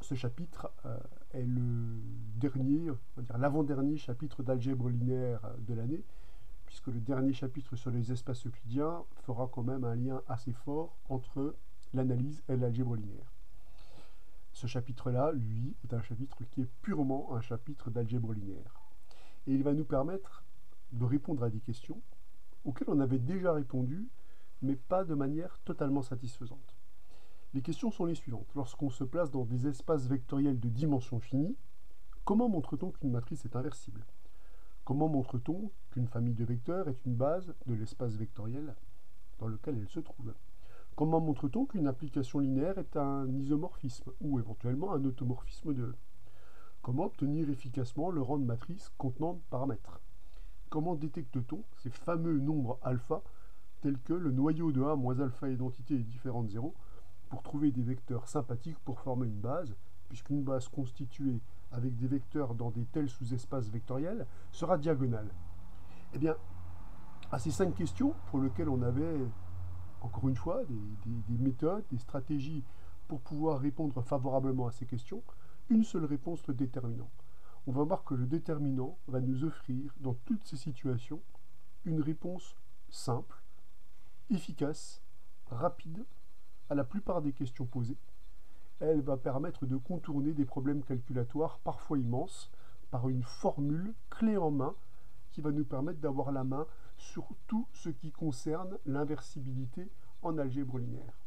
ce chapitre est le dernier, on va dire l'avant-dernier chapitre d'algèbre linéaire de l'année, puisque le dernier chapitre sur les espaces euclidiens fera quand même un lien assez fort entre l'analyse et l'algèbre linéaire. Ce chapitre-là, lui, est un chapitre qui est purement un chapitre d'algèbre linéaire. Et il va nous permettre de répondre à des questions auxquelles on avait déjà répondu, mais pas de manière totalement satisfaisante. Les questions sont les suivantes. Lorsqu'on se place dans des espaces vectoriels de dimension finie, comment montre-t-on qu'une matrice est inversible? Comment montre-t-on qu'une famille de vecteurs est une base de l'espace vectoriel dans lequel elle se trouve? Comment montre-t-on qu'une application linéaire est un isomorphisme ou éventuellement un automorphisme de E? Comment obtenir efficacement le rang de matrice contenant de paramètres? Comment détecte-t-on ces fameux nombres alpha tels que le noyau de A moins alpha identité est différent de 0 pour trouver des vecteurs sympathiques pour former une base, puisqu'une base constituée avec des vecteurs dans des tels sous-espaces vectoriels sera diagonale? Eh bien, à ces 5 questions pour lesquelles on avait, encore une fois, des méthodes, des stratégies pour pouvoir répondre favorablement à ces questions, une seule réponse, le déterminant. On va voir que le déterminant va nous offrir, dans toutes ces situations, une réponse simple, efficace, rapide, à la plupart des questions posées. Elle va permettre de contourner des problèmes calculatoires parfois immenses par une formule clé en main qui va nous permettre d'avoir la main sur tout ce qui concerne l'inversibilité en algèbre linéaire.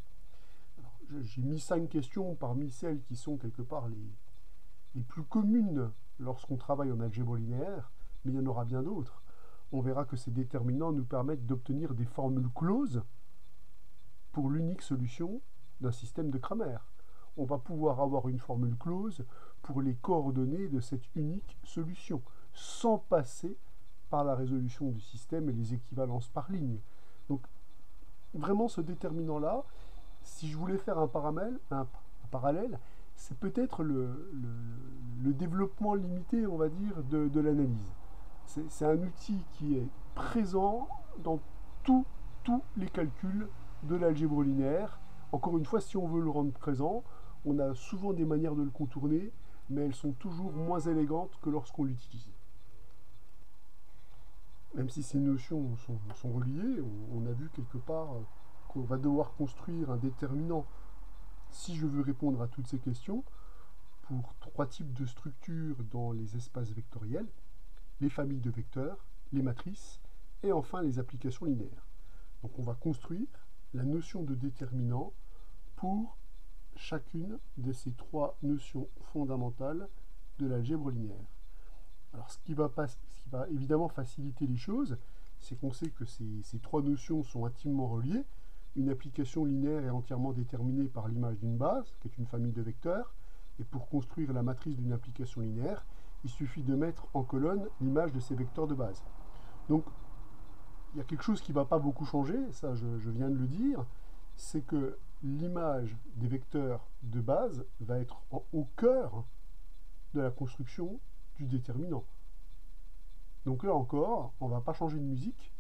J'ai mis 5 questions parmi celles qui sont quelque part les plus communes lorsqu'on travaille en algèbre linéaire, mais il y en aura bien d'autres. On verra que ces déterminants nous permettent d'obtenir des formules closes pour l'unique solution d'un système de Cramer. On va pouvoir avoir une formule close pour les coordonnées de cette unique solution, sans passer par la résolution du système et les équivalences par ligne. Donc, vraiment, ce déterminant-là, si je voulais faire un parallèle, c'est peut-être le développement limité, on va dire, de l'analyse. C'est un outil qui est présent dans tous les calculs de l'algèbre linéaire. Encore une fois, si on veut le rendre présent, on a souvent des manières de le contourner, mais elles sont toujours moins élégantes que lorsqu'on l'utilise. Même si ces notions sont reliées, on a vu quelque part qu'on va devoir construire un déterminant si je veux répondre à toutes ces questions pour 3 types de structures dans les espaces vectoriels, les familles de vecteurs, les matrices et enfin les applications linéaires. Donc on va construire la notion de déterminant pour chacune de ces 3 notions fondamentales de l'algèbre linéaire. Alors ce qui va évidemment faciliter les choses, c'est qu'on sait que ces 3 notions sont intimement reliées. Une application linéaire est entièrement déterminée par l'image d'une base, qui est une famille de vecteurs, et pour construire la matrice d'une application linéaire, il suffit de mettre en colonne l'image de ces vecteurs de base. Donc, il y a quelque chose qui ne va pas beaucoup changer, ça je viens de le dire, c'est que l'image des vecteurs de base va être au cœur de la construction du déterminant. Donc là encore, on ne va pas changer de musique,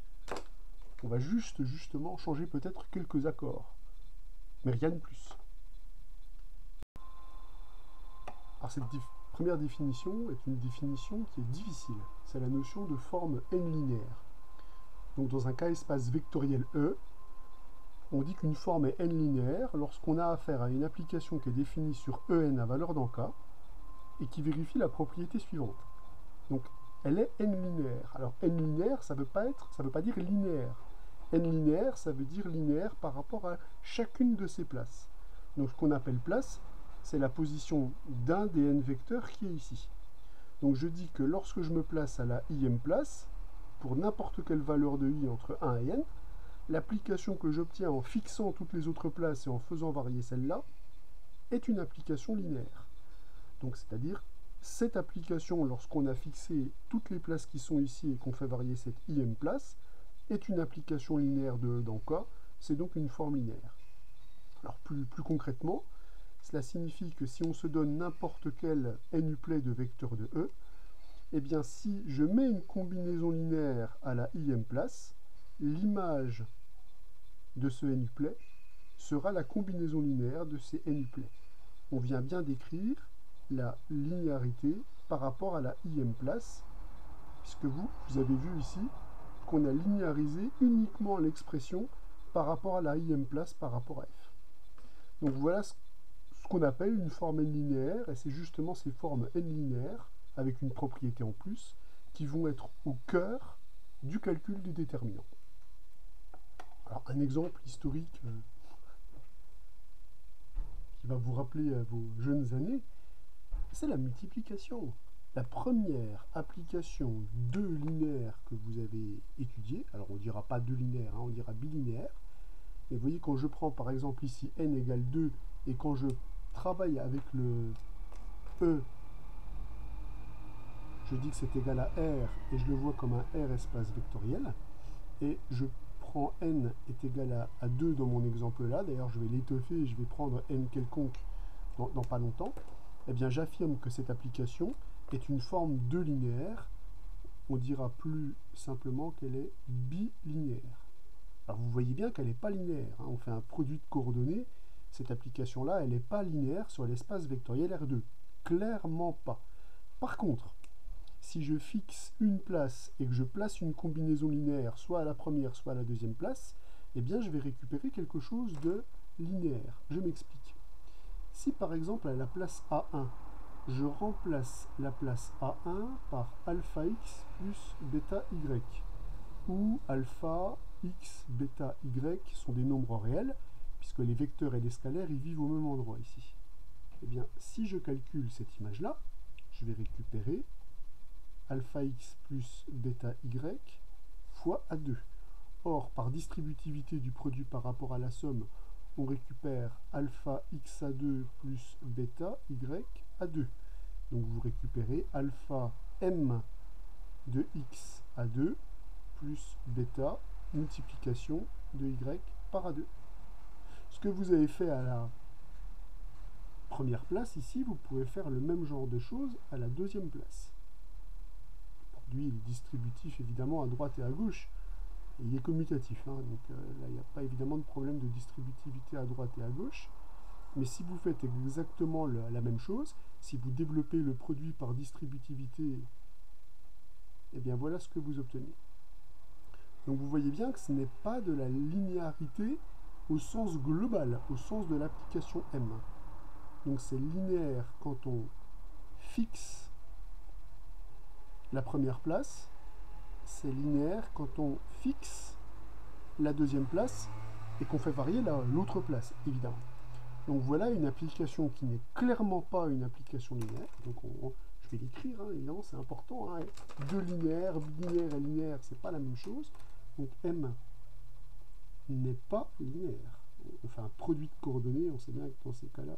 on va justement changer peut-être quelques accords, mais rien de plus. Alors cette première définition est une définition qui est difficile, c'est la notion de forme n linéaire. Donc dans un cas espace vectoriel E, on dit qu'une forme est n linéaire lorsqu'on a affaire à une application qui est définie sur En à valeur dans K et qui vérifie la propriété suivante. Donc elle est n linéaire. Alors n linéaire, ça veut pas dire linéaire. N linéaire, ça veut dire linéaire par rapport à chacune de ces places. Donc ce qu'on appelle place, c'est la position d'un des n vecteurs qui est ici. Donc je dis que lorsque je me place à la ième place, pour n'importe quelle valeur de i entre 1 et n, l'application que j'obtiens en fixant toutes les autres places et en faisant varier celle-là est une application linéaire. Donc c'est-à-dire, cette application, lorsqu'on a fixé toutes les places qui sont ici et qu'on fait varier cette ième place, est une application linéaire de E dans K, c'est donc une forme linéaire. Alors plus concrètement, cela signifie que si on se donne n'importe quel n-uplet de vecteurs de E, eh bien si je mets une combinaison linéaire à la ième place, l'image de ce n-uplet sera la combinaison linéaire de ces n-uplets. On vient bien d'écrire la linéarité par rapport à la im place, puisque vous avez vu ici qu'on a linéarisé uniquement l'expression par rapport à la im place par rapport à f. Donc voilà ce qu'on appelle une forme n linéaire, et c'est justement ces formes n linéaires, avec une propriété en plus, qui vont être au cœur du calcul du déterminant. Alors un exemple historique qui va vous rappeler à vos jeunes années, c'est la multiplication. La première application de linéaire que vous avez étudiée, alors on ne dira pas de linéaire, hein, on dira bilinéaire, mais vous voyez quand je prends par exemple ici n égale 2, et quand je travaille avec le E, je dis que c'est égal à R, et je le vois comme un R espace vectoriel, et je prends n est égal à 2 dans mon exemple là, d'ailleurs je vais l'étoffer et je vais prendre n quelconque dans pas longtemps, eh bien j'affirme que cette application est une forme de linéaire, on dira plus simplement qu'elle est bilinéaire. Alors vous voyez bien qu'elle n'est pas linéaire, hein. On fait un produit de coordonnées, cette application-là, elle n'est pas linéaire sur l'espace vectoriel R2. Clairement pas. Par contre, si je fixe une place et que je place une combinaison linéaire, soit à la première, soit à la deuxième place, eh bien je vais récupérer quelque chose de linéaire. Je m'explique. Si par exemple à la place A1, je remplace la place A1 par alpha x plus bêta y, où alpha, x, bêta, y sont des nombres réels, puisque les vecteurs et les scalaires ils vivent au même endroit ici. Eh bien, si je calcule cette image-là, je vais récupérer alpha x plus bêta y fois A2. Or, par distributivité du produit par rapport à la somme, on récupère alpha x A2 plus bêta y A2. Donc vous récupérez alpha m de x A2 plus bêta multiplication de y par A2. Ce que vous avez fait à la première place ici, vous pouvez faire le même genre de choses à la deuxième place. Le produit est distributif évidemment à droite et à gauche, et il est commutatif, hein, donc là il n'y a pas évidemment de problème de distributivité à droite et à gauche. Mais si vous faites exactement la même chose, si vous développez le produit par distributivité, eh bien voilà ce que vous obtenez. Donc vous voyez bien que ce n'est pas de la linéarité au sens global, au sens de l'application M. Donc c'est linéaire quand on fixe la première place, c'est linéaire quand on fixe la deuxième place et qu'on fait varier l'autre place, évidemment. Donc voilà une application qui n'est clairement pas une application linéaire. Donc je vais l'écrire, hein, évidemment, c'est important. Hein. Deux linéaires, binaire et linéaire, c'est pas la même chose. Donc M n'est pas linéaire. On fait un produit de coordonnées, on sait bien que dans ces cas-là,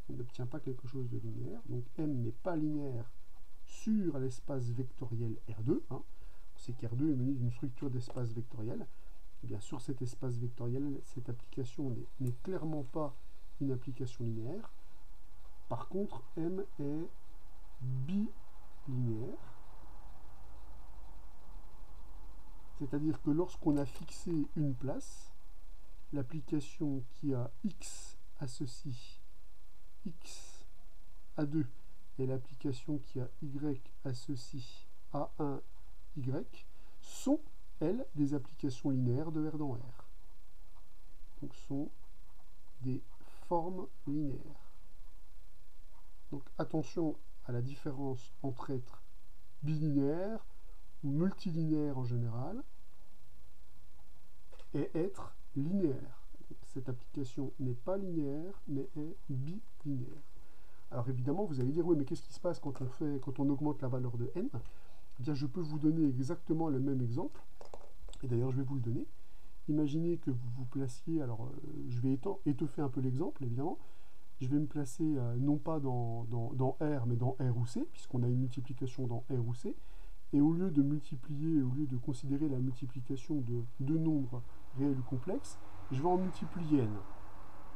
on n'obtient pas quelque chose de linéaire. Donc M n'est pas linéaire sur l'espace vectoriel R2. Hein. On sait qu'R2 est muni d'une structure d'espace vectoriel. Et bien sur cet espace vectoriel, cette application n'est clairement pas une application linéaire. Par contre, M est bilinéaire. C'est-à-dire que lorsqu'on a fixé une place, l'application qui a x associe x A2 et l'application qui a y associe A1 y sont, elles, des applications linéaires de R dans R. Donc sont des formes linéaires. Donc attention à la différence entre être bilinéaire ou multilinéaire en général et être linéaire. Donc, cette application n'est pas linéaire mais est bilinéaire. Alors évidemment vous allez dire oui mais qu'est-ce qui se passe quand on augmente la valeur de n? Eh bien je peux vous donner exactement le même exemple et d'ailleurs je vais vous le donner. Imaginez que vous vous placiez, alors je vais étoffer un peu l'exemple évidemment, je vais me placer non pas dans R mais dans R ou C, puisqu'on a une multiplication dans R ou C, et au lieu de multiplier, au lieu de considérer la multiplication de deux nombres réels ou complexes, je vais en multiplier n.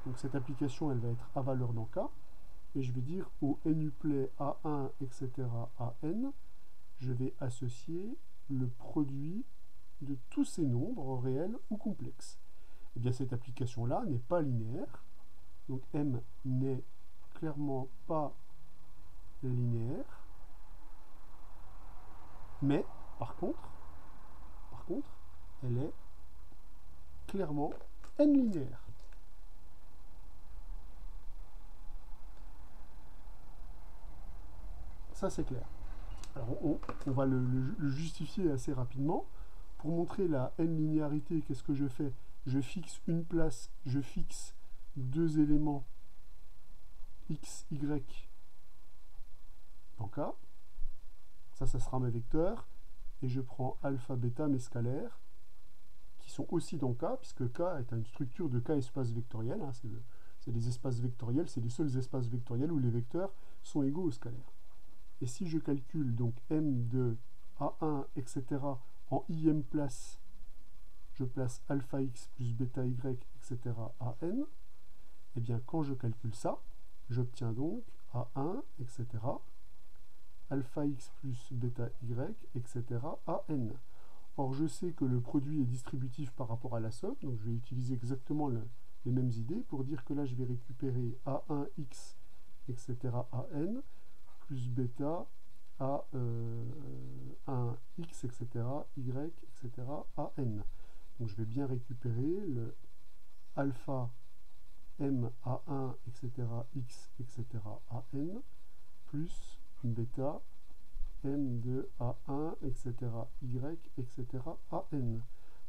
Donc cette application elle va être à valeur dans K, et je vais dire au nuplet A1, etc. à n, je vais associer le produit de tous ces nombres réels ou complexes. Et bien cette application-là n'est pas linéaire, donc M n'est clairement pas linéaire, mais par contre, elle est clairement n linéaire. Ça c'est clair. Alors on va le justifier assez rapidement. Pour montrer la n-linéarité, qu'est-ce que je fais? Je fixe une place, je fixe deux éléments x, y dans K. Ça sera mes vecteurs. Et je prends alpha, bêta, mes scalaires, qui sont aussi dans K, puisque K est une structure de K espace vectoriel. Hein, c'est les espaces vectoriels, c'est les seuls espaces vectoriels où les vecteurs sont égaux aux scalaires. Et si je calcule donc m de A1, etc., en im place, je place alpha x plus bêta y, etc., à n, et bien quand je calcule ça, j'obtiens donc A1, etc., alpha x plus bêta y, etc., à n. Or, je sais que le produit est distributif par rapport à la somme, donc je vais utiliser exactement les mêmes idées pour dire que là, je vais récupérer A1x, etc., à n, plus bêta à 1x, etc., y, etc., à n. Donc je vais bien récupérer le alpha m à 1, etc., x, etc., à n, plus bêta m de a1, etc., y, etc., à n.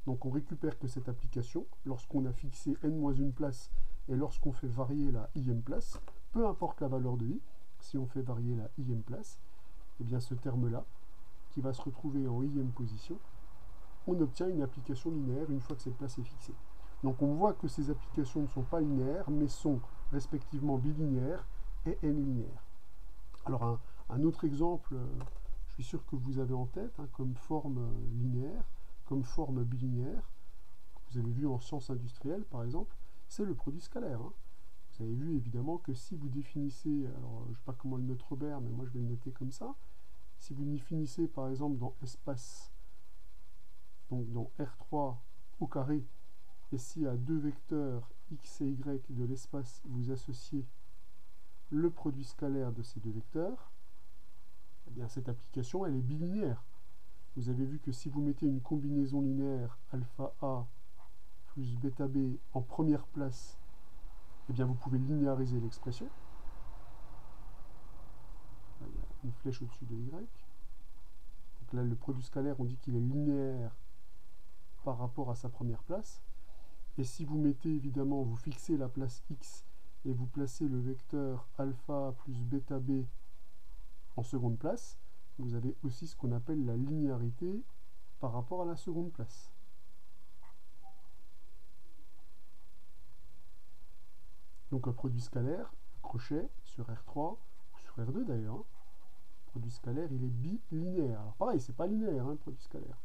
Donc on récupère que cette application, lorsqu'on a fixé n-1 place et lorsqu'on fait varier la im place, peu importe la valeur de i, si on fait varier la im place, et bien ce terme-là, qui va se retrouver en im position, on obtient une application linéaire une fois que cette place est fixée. Donc on voit que ces applications ne sont pas linéaires, mais sont respectivement bilinéaires et n-linéaires. Alors un autre exemple, je suis sûr que vous avez en tête, hein, comme forme linéaire, comme forme bilinéaire, vous avez vu en sciences industrielles par exemple, c'est le produit scalaire. Hein. Vous avez vu évidemment que si vous définissez, alors je ne sais pas comment le note Robert, mais moi je vais le noter comme ça, si vous définissez par exemple dans espace, donc dans R3 au carré, et si à deux vecteurs x et y de l'espace vous associez le produit scalaire de ces deux vecteurs, eh bien cette application elle est bilinéaire. Vous avez vu que si vous mettez une combinaison linéaire alpha A plus bêta B en première place, eh bien vous pouvez linéariser l'expression. Il y a une flèche au-dessus de y. Donc là, le produit scalaire, on dit qu'il est linéaire par rapport à sa première place. Et si vous mettez, évidemment, vous fixez la place x et vous placez le vecteur alpha plus bêta b en seconde place, vous avez aussi ce qu'on appelle la linéarité par rapport à la seconde place. Donc un produit scalaire, crochet sur R3, ou sur R2 d'ailleurs, hein. Produit scalaire, il est bilinéaire. Alors pareil, c'est pas linéaire, hein, le produit scalaire.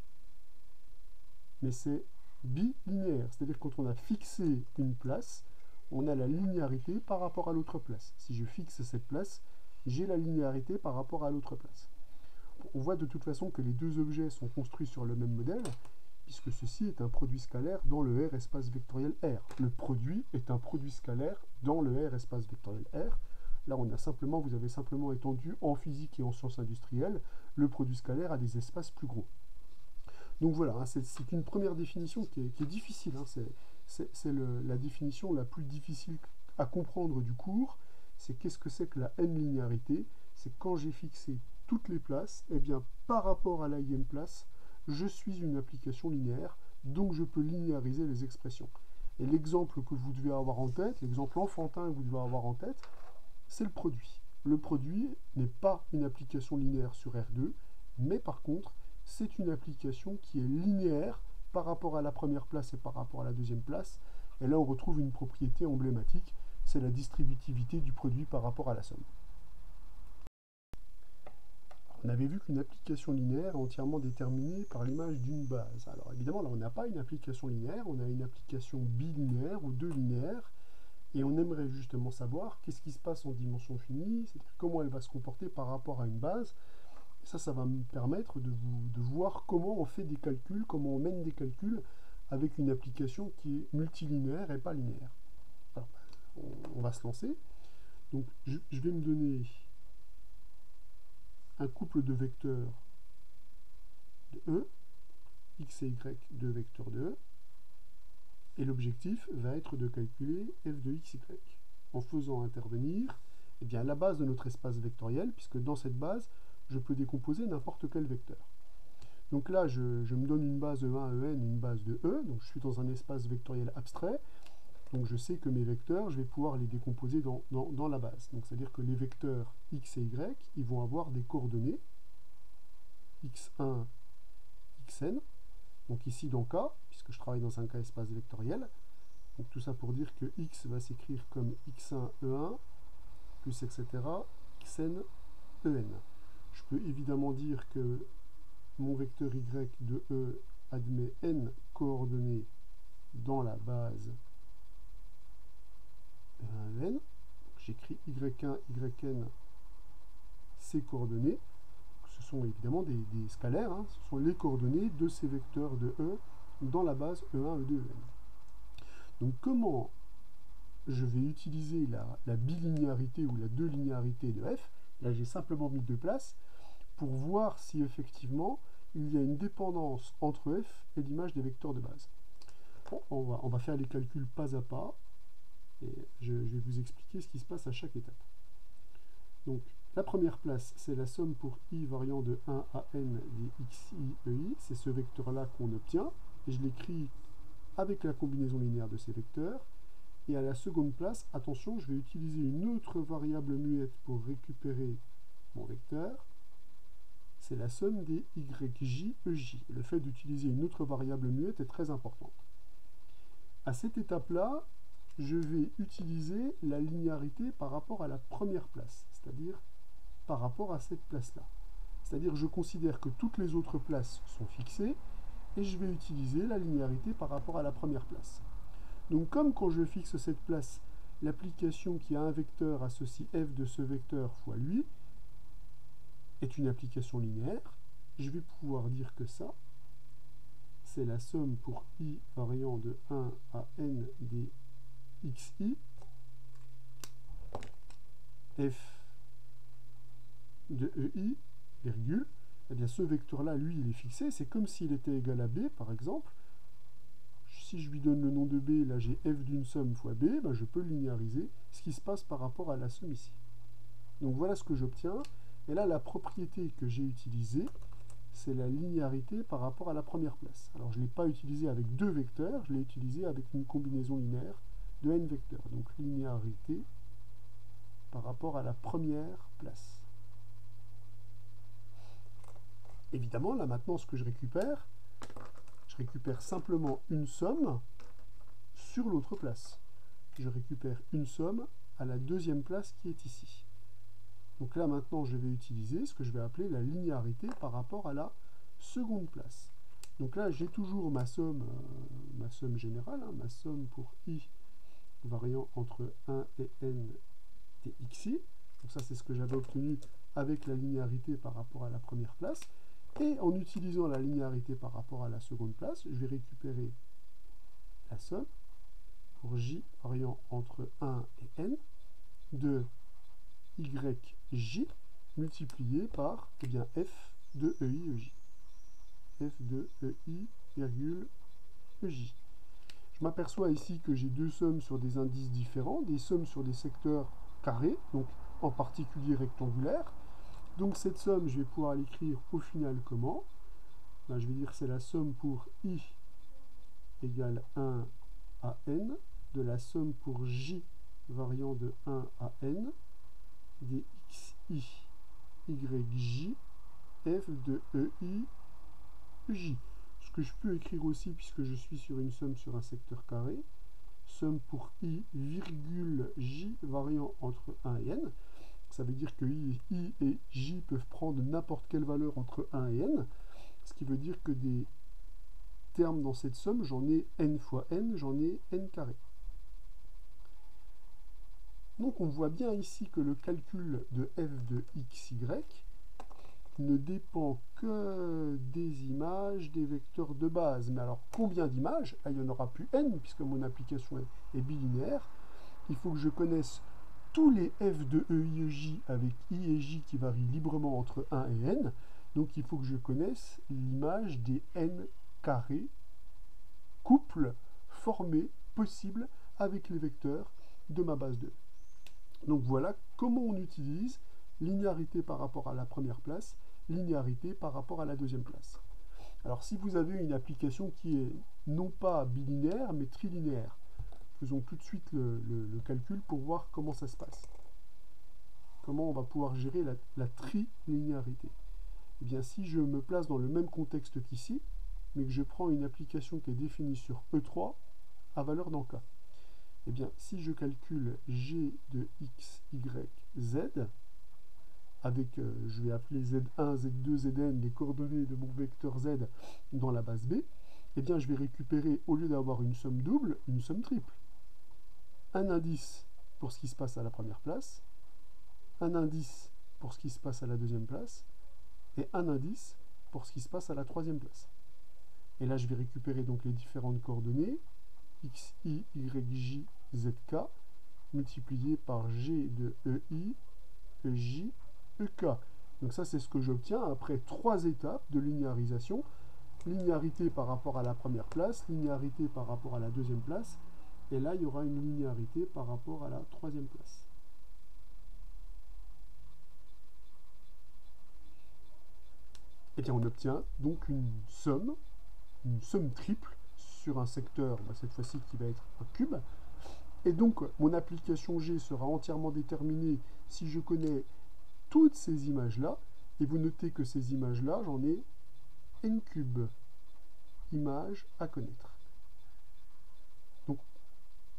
Mais c'est bilinéaire. C'est-à-dire que quand on a fixé une place, on a la linéarité par rapport à l'autre place. Si je fixe cette place, j'ai la linéarité par rapport à l'autre place. On voit de toute façon que les deux objets sont construits sur le même modèle, puisque ceci est un produit scalaire dans le R espace vectoriel R. Le produit est un produit scalaire dans le R espace vectoriel R. Là, vous avez simplement étendu en physique et en sciences industrielles le produit scalaire à des espaces plus gros. Donc voilà, hein, c'est une première définition qui est difficile. Hein, c'est la définition la plus difficile à comprendre du cours. C'est qu'est-ce que c'est que la n-linéarité? C'est quand j'ai fixé toutes les places, et bien par rapport à la im place, je suis une application linéaire, donc je peux linéariser les expressions. Et l'exemple que vous devez avoir en tête, l'exemple enfantin que vous devez avoir en tête, c'est le produit. Le produit n'est pas une application linéaire sur R2, mais par contre, c'est une application qui est linéaire par rapport à la première place et par rapport à la deuxième place. Et là, on retrouve une propriété emblématique, c'est la distributivité du produit par rapport à la somme. On avait vu qu'une application linéaire est entièrement déterminée par l'image d'une base. Alors évidemment, là, on n'a pas une application linéaire, on a une application bilinéaire ou deux linéaires, et on aimerait justement savoir qu'est-ce qui se passe en dimension finie, c'est-à-dire comment elle va se comporter par rapport à une base. Et ça va me permettre de voir comment on fait des calculs, comment on mène des calculs avec une application qui est multilinéaire et pas linéaire. Alors, on va se lancer. Donc, je vais me donner un couple de vecteurs de E, x et y, deux vecteurs de E, et l'objectif va être de calculer f de x, y, en faisant intervenir eh bien, la base de notre espace vectoriel, puisque dans cette base, je peux décomposer n'importe quel vecteur. Donc là, je me donne une base E1, En, une base de E, donc je suis dans un espace vectoriel abstrait, donc je sais que mes vecteurs, je vais pouvoir les décomposer dans la base. Donc c'est-à-dire que les vecteurs x et y, ils vont avoir des coordonnées, x1, xn, donc ici dans K, puisque je travaille dans un cas espace vectoriel. Donc tout ça pour dire que x va s'écrire comme x1 E1, plus etc. xn En. Je peux évidemment dire que mon vecteur y de E admet n coordonnées dans la base E1 En. J'écris y1, yn, ces coordonnées. Ce sont évidemment des scalaires, hein. Ce sont les coordonnées de ces vecteurs de E dans la base E1, E2, En. Donc comment je vais utiliser la bilinéarité ou la deux linéarité de f? Là j'ai simplement mis deux places pour voir si effectivement il y a une dépendance entre f et l'image des vecteurs de base. Bon, on va faire les calculs pas à pas et je vais vous expliquer ce qui se passe à chaque étape. Donc la première place, c'est la somme pour i variant de 1 à n des xi, ei. C'est ce vecteur-là qu'on obtient. Et je l'écris avec la combinaison linéaire de ces vecteurs. Et à la seconde place, attention, je vais utiliser une autre variable muette pour récupérer mon vecteur. C'est la somme des yj, ej. Le fait d'utiliser une autre variable muette est très important. À cette étape-là, je vais utiliser la linéarité par rapport à la première place, c'est-à-dire par rapport à cette place-là. C'est-à-dire je considère que toutes les autres places sont fixées et je vais utiliser la linéarité par rapport à la première place. Donc comme quand je fixe cette place, l'application qui a un vecteur associe f de ce vecteur fois lui est une application linéaire, je vais pouvoir dire que ça, c'est la somme pour i variant de 1 à n des xi, f de ei, virgule, eh bien ce vecteur-là, lui, il est fixé, c'est comme s'il était égal à b, par exemple. Si je lui donne le nom de b, là j'ai f d'une somme fois b, ben je peux linéariser ce qui se passe par rapport à la somme ici. Donc voilà ce que j'obtiens. Et là, la propriété que j'ai utilisée, c'est la linéarité par rapport à la première place. Alors je ne l'ai pas utilisé avec deux vecteurs, je l'ai utilisé avec une combinaison linéaire de n vecteurs. Donc linéarité par rapport à la première place. Évidemment, là maintenant, ce que je récupère simplement une somme sur l'autre place. Je récupère une somme à la deuxième place qui est ici. Donc là maintenant, je vais utiliser ce que je vais appeler la linéarité par rapport à la seconde place. Donc là, j'ai toujours ma somme générale, hein, ma somme pour i variant entre 1 et n des xi. Donc ça, c'est ce que j'avais obtenu avec la linéarité par rapport à la première place. Et en utilisant la linéarité par rapport à la seconde place, je vais récupérer la somme pour j variant entre 1 et n de yj multiplié par eh bien, f de ei, ej. F de ei, virgule, ej. Je m'aperçois ici que j'ai deux sommes sur des indices différents, des sommes sur des secteurs carrés, donc en particulier rectangulaires. Donc cette somme, je vais pouvoir l'écrire au final comment? Ben, je vais dire que c'est la somme pour i égale 1 à n de la somme pour j variant de 1 à n des xi, yj, f de ei, ej. Ce que je peux écrire aussi, puisque je suis sur une somme sur un secteur carré, somme pour i, virgule j variant entre 1 et n. Ça veut dire que i et j peuvent prendre n'importe quelle valeur entre 1 et n, ce qui veut dire que des termes dans cette somme, j'en ai n fois n, j'en ai n carré. Donc on voit bien ici que le calcul de f de xy ne dépend que des images des vecteurs de base. Mais alors combien d'images? Là, il n'y en aura plus n, puisque mon application est bilinéaire. Il faut que je connaisse tous les f de e, i, e, j avec i et j qui varient librement entre 1 et n. Donc il faut que je connaisse l'image des n carrés couples formés possibles avec les vecteurs de ma base 2. Donc voilà comment on utilise linéarité par rapport à la première place, linéarité par rapport à la deuxième place. Alors si vous avez une application qui est non pas bilinéaire mais trilinéaire, faisons tout de suite le calcul pour voir comment ça se passe. Comment on va pouvoir gérer la trilinéarité. Eh bien si je me place dans le même contexte qu'ici, mais que je prends une application qui est définie sur E3 à valeur dans K. Eh bien, si je calcule g de x, y, z, avec, je vais appeler z1, z2, zn, les coordonnées de mon vecteur z dans la base B, eh bien, je vais récupérer, au lieu d'avoir une somme double, une somme triple. Un indice pour ce qui se passe à la première place, un indice pour ce qui se passe à la deuxième place, et un indice pour ce qui se passe à la troisième place. Et là, je vais récupérer donc les différentes coordonnées, x, y, j, z, k, multiplié par g de ei, ej, ek. Donc ça, c'est ce que j'obtiens après 3 étapes de linéarisation. Linéarité par rapport à la première place, linéarité par rapport à la deuxième place, et là, il y aura une linéarité par rapport à la troisième place. Et bien, on obtient donc une somme triple sur un secteur, cette fois-ci qui va être un cube. Et donc, mon application G sera entièrement déterminée si je connais toutes ces images-là. Et vous notez que ces images-là, j'en ai n cube images à connaître. Donc,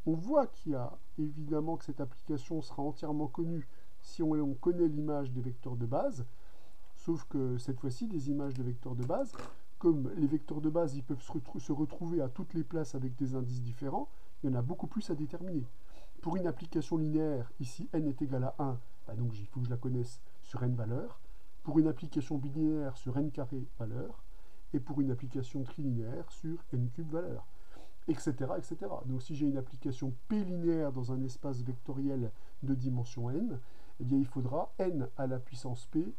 on voit qu'il y a évidemment que cette application sera entièrement connue si on connaît l'image des vecteurs de base. Sauf que cette fois-ci, les images de vecteurs de base, comme les vecteurs de base, ils peuvent se retrouver à toutes les places avec des indices différents, il y en a beaucoup plus à déterminer. Pour une application linéaire, ici n est égal à 1, donc il faut que je la connaisse sur n valeurs. Pour une application binaire, sur n carré valeurs. Et pour une application trilinéaire, sur n cube valeurs. Etc. etc. Donc si j'ai une application p linéaire dans un espace vectoriel de dimension n, eh bien il faudra n à la puissance p,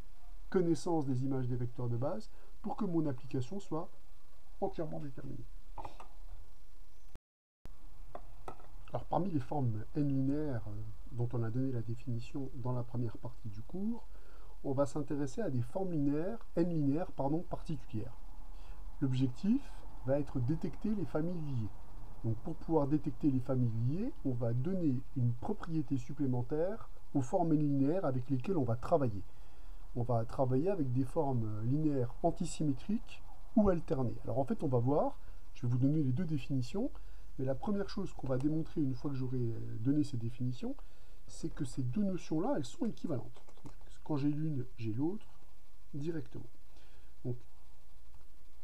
connaissance des images des vecteurs de base, pour que mon application soit entièrement déterminée. Alors parmi les formes n linéaires dont on a donné la définition dans la première partie du cours, on va s'intéresser à des formes linéaires, n linéaires particulières. L'objectif va être de détecter les familles liées. Donc pour pouvoir détecter les familles liées, on va donner une propriété supplémentaire aux formes n linéaires avec lesquelles on va travailler. On va travailler avec des formes linéaires antisymétriques ou alternées. Alors en fait, on va voir, je vais vous donner les deux définitions, mais la première chose qu'on va démontrer une fois que j'aurai donné ces définitions, c'est que ces deux notions-là, elles sont équivalentes. Quand j'ai l'une, j'ai l'autre directement. Donc,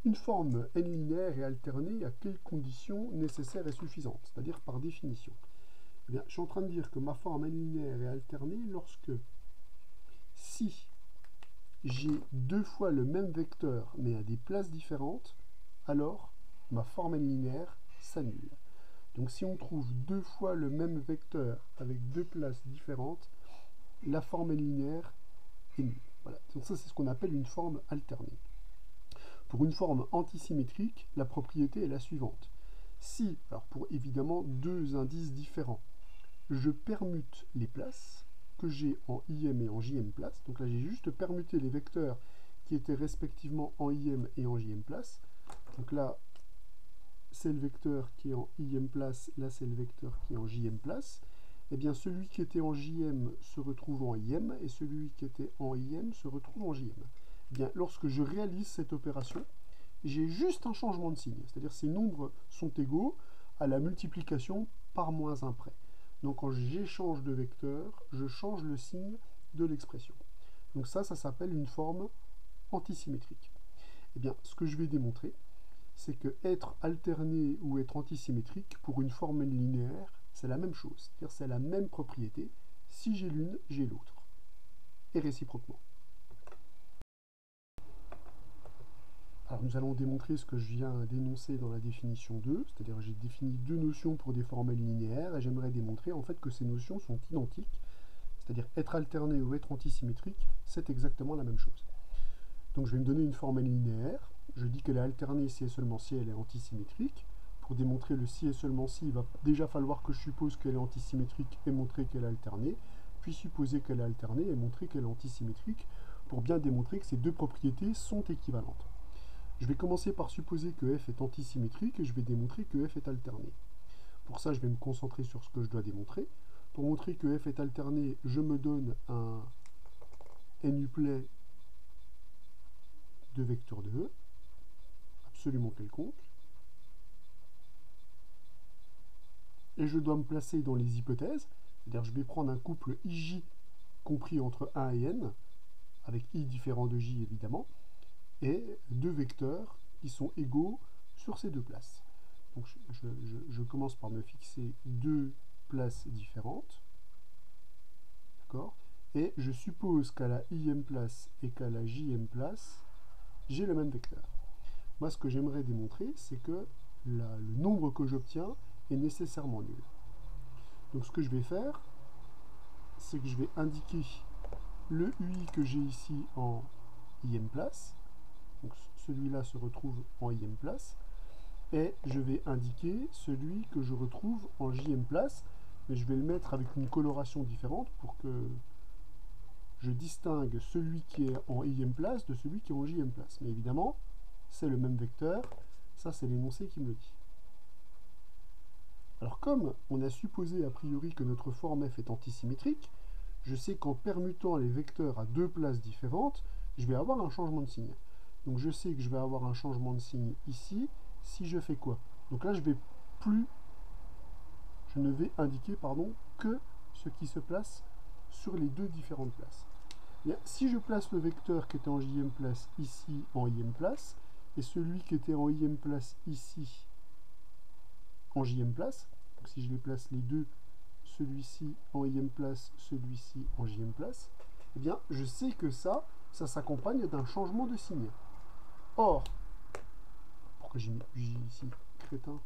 une forme n linéaire est alternée à quelles conditions nécessaires et suffisantes, c'est-à-dire par définition. Eh bien, je suis en train de dire que ma forme n linéaire est alternée lorsque, si j'ai deux fois le même vecteur mais à des places différentes, alors ma forme n linéaire s'annule. Donc si on trouve deux fois le même vecteur avec deux places différentes, la forme n linéaire est nulle. Voilà. Donc ça, c'est ce qu'on appelle une forme alternée. Pour une forme antisymétrique, la propriété est la suivante. Si, alors pour évidemment deux indices différents, je permute les places que j'ai en im et en jm place, donc là j'ai juste permuté les vecteurs qui étaient respectivement en im et en jm place, donc là c'est le vecteur qui est en im place, là c'est le vecteur qui est en jm place, et bien celui qui était en jm se retrouve en im, et celui qui était en im se retrouve en jm. Eh bien, lorsque je réalise cette opération, j'ai juste un changement de signe, c'est-à-dire ces nombres sont égaux à la multiplication par moins 1 près. Donc quand j'échange de vecteur, je change le signe de l'expression. Donc ça s'appelle une forme antisymétrique. Eh bien, ce que je vais démontrer, c'est que être alterné ou être antisymétrique pour une forme linéaire, c'est la même chose. C'est-à-dire c'est la même propriété. Si j'ai l'une, j'ai l'autre. Et réciproquement. Alors nous allons démontrer ce que je viens d'énoncer dans la définition 2, c'est-à-dire j'ai défini deux notions pour des formes linéaires, et j'aimerais démontrer en fait que ces notions sont identiques c'est-à-dire être alterné ou être antisymétrique, c'est exactement la même chose. Donc je vais me donner une forme n linéaire, je dis qu'elle est alternée si et seulement si elle est antisymétrique. Pour démontrer le si et seulement si, il va déjà falloir que je suppose qu'elle est antisymétrique et montrer qu'elle est alternée, puis supposer qu'elle est alternée et montrer qu'elle est antisymétrique, pour bien démontrer que ces deux propriétés sont équivalentes. Je vais commencer par supposer que f est antisymétrique et je vais démontrer que f est alterné. Pour ça, je vais me concentrer sur ce que je dois démontrer. Pour montrer que f est alterné, je me donne un n-uplet de vecteur de E, absolument quelconque. Et je dois me placer dans les hypothèses, c'est-à-dire je vais prendre un couple IJ compris entre 1 et n, avec I différent de J évidemment, et deux vecteurs qui sont égaux sur ces deux places. Donc je commence par me fixer deux places différentes, d'accord, et je suppose qu'à la ième place et qu'à la jième place, j'ai le même vecteur. Moi, ce que j'aimerais démontrer, c'est que le nombre que j'obtiens est nécessairement nul. Donc ce que je vais faire, c'est que je vais indiquer le UI que j'ai ici en ième place, donc celui-là se retrouve en ième place, et je vais indiquer celui que je retrouve en jième place, mais je vais le mettre avec une coloration différente pour que je distingue celui qui est en ième place de celui qui est en jième place. Mais évidemment, c'est le même vecteur, ça c'est l'énoncé qui me le dit. Alors comme on a supposé a priori que notre forme f est antisymétrique, je sais qu'en permutant les vecteurs à deux places différentes, je vais avoir un changement de signe. Donc je sais que je vais avoir un changement de signe ici, si je fais quoi? Donc là je ne vais indiquer que ce qui se place sur les deux différentes places. Bien, si je place le vecteur qui était en jième place ici en ième place, et celui qui était en ième place ici en jième place, donc si je les place les deux, celui-ci en ième place, celui-ci en jième place, eh bien je sais que ça s'accompagne d'un changement de signe. Or, pourquoi j'ai mis J ici, crétin,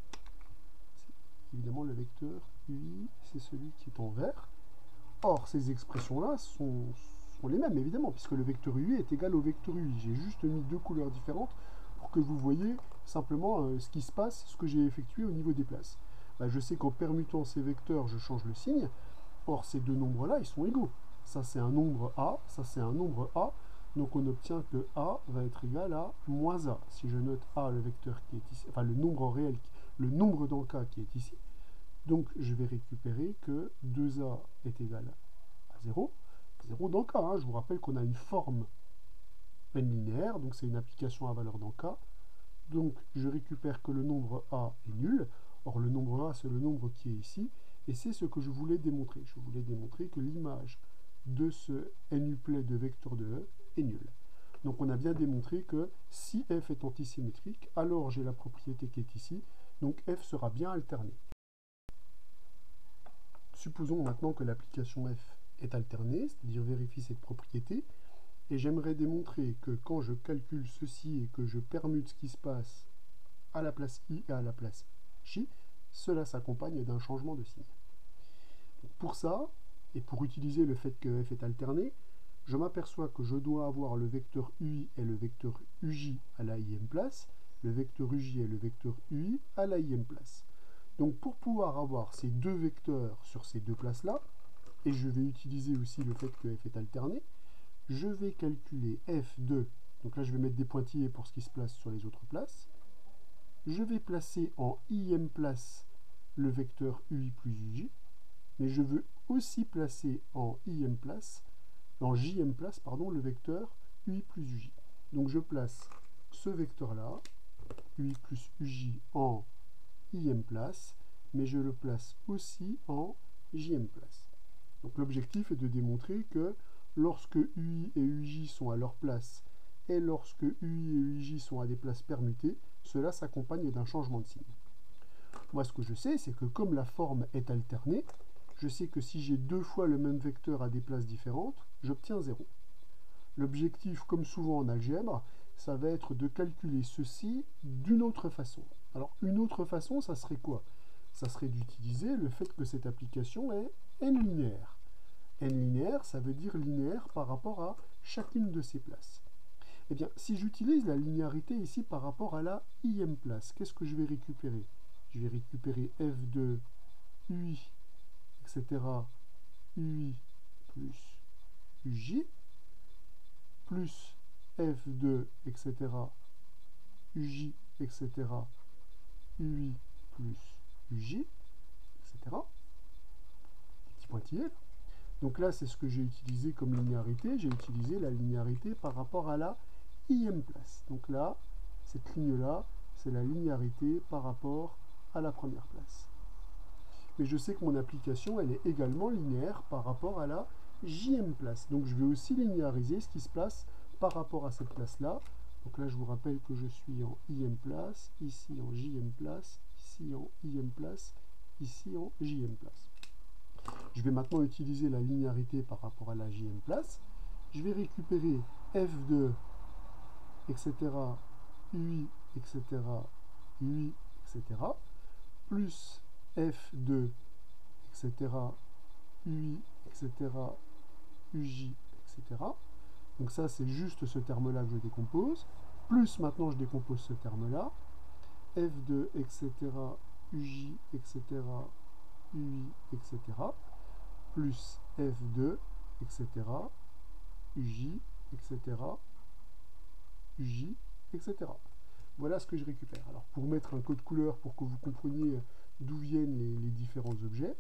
c'est évidemment le vecteur UI, c'est celui qui est en vert. Or, ces expressions-là sont les mêmes, évidemment, puisque le vecteur UI est égal au vecteur UI. J'ai juste mis deux couleurs différentes pour que vous voyez simplement ce qui se passe, ce que j'ai effectué au niveau des places. Bah, je sais qu'en permutant ces vecteurs, je change le signe. Or, ces deux nombres-là, ils sont égaux. Ça, c'est un nombre A, ça, c'est un nombre A. Donc, on obtient que A va être égal à moins A. Si je note A, le vecteur qui est ici, enfin, le nombre réel, le nombre dans K qui est ici. Donc, je vais récupérer que 2A est égal à 0. 0 dans K. Hein. Je vous rappelle qu'on a une forme n linéaire, donc c'est une application à valeur dans K. Donc, je récupère que le nombre A est nul. Or, le nombre A, c'est le nombre qui est ici. Et c'est ce que je voulais démontrer. Je voulais démontrer que l'image de ce n-uplet de vecteur de E est nulle. Donc, on a bien démontré que si f est antisymétrique, alors j'ai la propriété qui est ici. Donc, f sera bien alterné. Supposons maintenant que l'application f est alternée, c'est-à-dire vérifie cette propriété. Et j'aimerais démontrer que quand je calcule ceci et que je permute ce qui se passe à la place i et à la place j, cela s'accompagne d'un changement de signe. Donc pour ça, et pour utiliser le fait que f est alterné, je m'aperçois que je dois avoir le vecteur ui et le vecteur uj à la ième place, le vecteur uj et le vecteur ui à la ième place. Donc pour pouvoir avoir ces deux vecteurs sur ces deux places-là, et je vais utiliser aussi le fait que f est alterné, je vais calculer f de, donc là je vais mettre des pointillés pour ce qui se place sur les autres places, je vais placer en ième place le vecteur ui plus uj, mais je veux aussi placer en jm place, le vecteur ui plus uj. Donc je place ce vecteur-là, ui plus uj en ième place, mais je le place aussi en jm place. Donc l'objectif est de démontrer que lorsque ui et uj sont à leur place et lorsque ui et uj sont à des places permutées, cela s'accompagne d'un changement de signe. Moi, ce que je sais, c'est que comme la forme est alternée, je sais que si j'ai deux fois le même vecteur à des places différentes, j'obtiens 0. L'objectif, comme souvent en algèbre, ça va être de calculer ceci d'une autre façon. Alors, une autre façon, ça serait quoi? Ça serait d'utiliser le fait que cette application est n linéaire. N linéaire, linéaire, ça veut dire linéaire par rapport à chacune de ces places. Eh bien, si j'utilise la linéarité ici par rapport à la ième place, qu'est-ce que je vais récupérer? Je vais récupérer f de ui, etc., ui plus uj, plus f de, etc., uj, etc., ui plus uj, etc. Petit pointillé. Donc là, c'est ce que j'ai utilisé comme linéarité. J'ai utilisé la linéarité par rapport à la ième place. Donc là, cette ligne-là, c'est la linéarité par rapport à la première place. Mais je sais que mon application, elle est également linéaire par rapport à la jème place. Donc je vais aussi linéariser ce qui se passe par rapport à cette place-là. Donc là, je vous rappelle que je suis en ième place, ici en jème place, ici en ième place, ici en jème place. Je vais maintenant utiliser la linéarité par rapport à la jème place. Je vais récupérer f de, etc., ui, etc., ui, etc., plus f de, etc., ui, etc., uj, etc. Donc ça, c'est juste ce terme-là que je décompose. Plus maintenant, je décompose ce terme-là. f de, etc., uj, etc., ui, etc., plus f de, etc., uj, etc., uj, etc. Voilà ce que je récupère. Alors, pour mettre un code couleur, pour que vous compreniez d'où viennent les différents objets,